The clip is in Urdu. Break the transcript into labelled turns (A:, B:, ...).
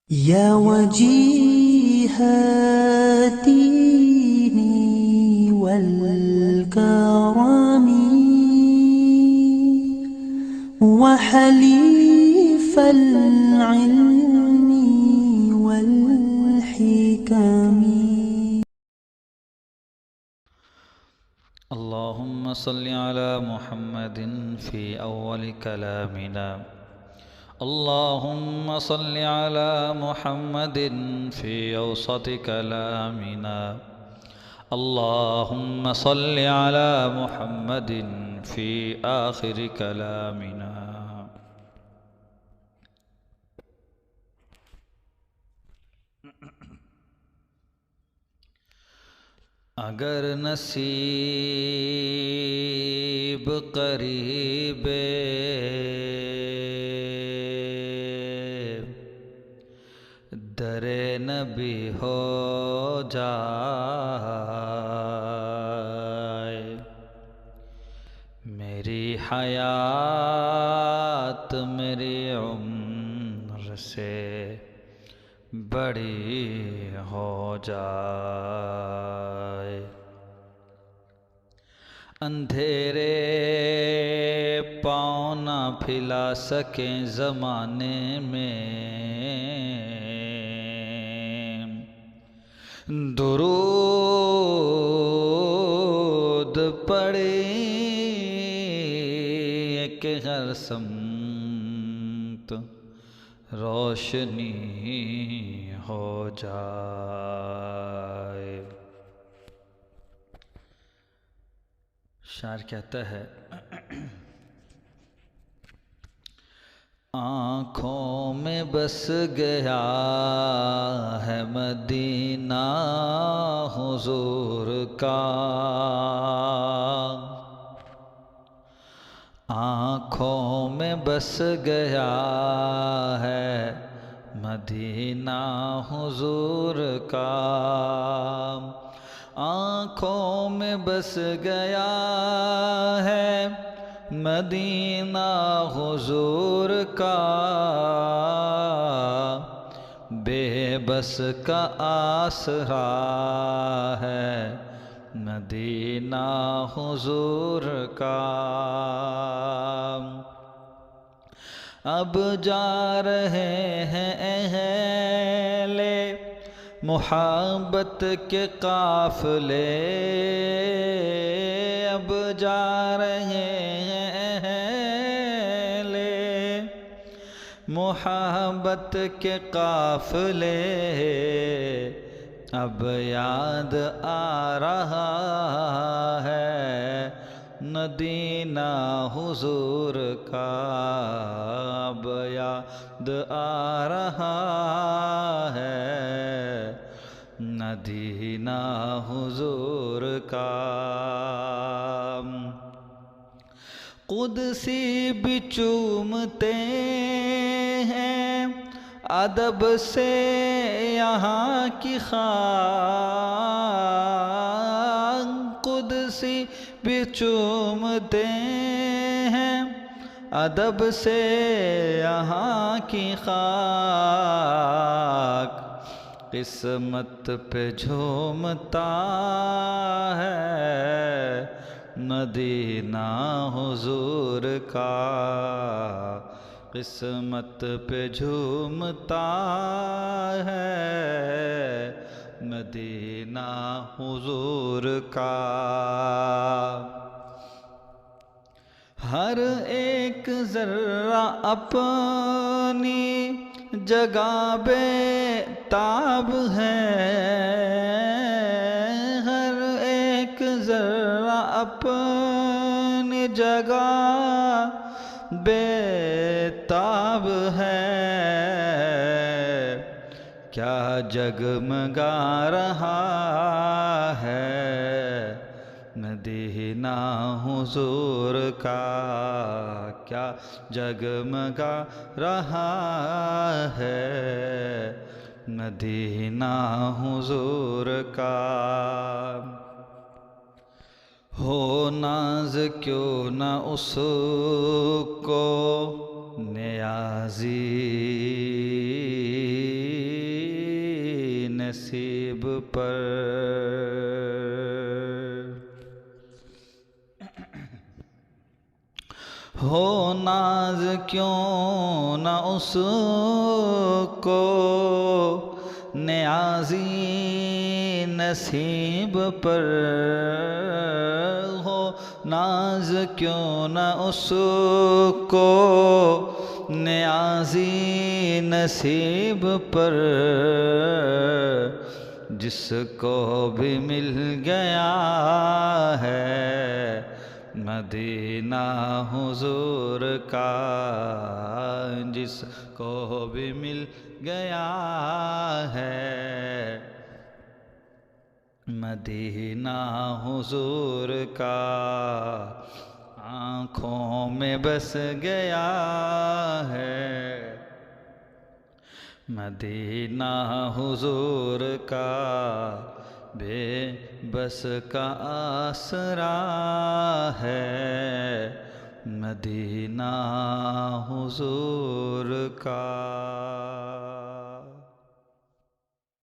A: يا وجيه الدين والكرم وحليف العلم والحكم.
B: اللهم صل على محمد في أول كلامنا. اللهم صل على محمد في أوسط كلامنا. اللهم صل على محمد في آخر كلامنا. اگر نصیب قریب در نبی ہو جائے، میری حیات میری عمر سے بڑی ہو جائے، اندھیرے پاؤں نہ پھیلا سکیں زمانے میں، درود پڑھیں کہ ہر سمت روشنی ہو جائے۔ شاعر کہتا ہے، آنکھوں میں بس گیا ہے مدینہ حضور کا، آنکھوں میں بس گیا ہے مدینہ حضور کا، آنکھوں میں بس گیا ہے مدینہ حضور کا، بے بس کا آسرا ہے مدینہ حضور کا، اب جا رہے ہیں اہل محبت کے قافلے، اب جا رہے ہیں اہل محبت کے قافلے، اب یاد آ رہا ہے مدینہ حضور کا، اب یاد آ رہا ہے مدینہ حضور کا، قدسی بھی چومتے ہیں ادب سے یہاں کی خاک، قدسی بھی چومتے ہیں ادب سے یہاں کی خاک، قسمت پہ جھومتا ہے مدینہ حضور کا، قسمت پہ جھومتا ہے مدینہ حضور کا، ہر ایک ذرہ اپنی جگہ بے تاب ہے، ہر ایک ذرہ اپنی جگہ بے تاب ہے، کیا جگمگا رہا ہے مدینہ حضور کا، کیا جگمگا رہا ہے مدینہ حضور کا، ہو ناز کیوں نہ اس کو نیازی نصیب پر ہو ناز کیوں نہ اس کو نیازی نصیب پر ہو ناز کیوں نہ اس کو نیازی نصیب پر جس کو بھی مل گیا ہے مدینہ حضور کا جس کو بھی مل گیا ہے مدینہ حضور کا آنکھوں میں بس گیا ہے مدینہ حضور کا بے بس کا آسرا ہے مدینہ حضور کا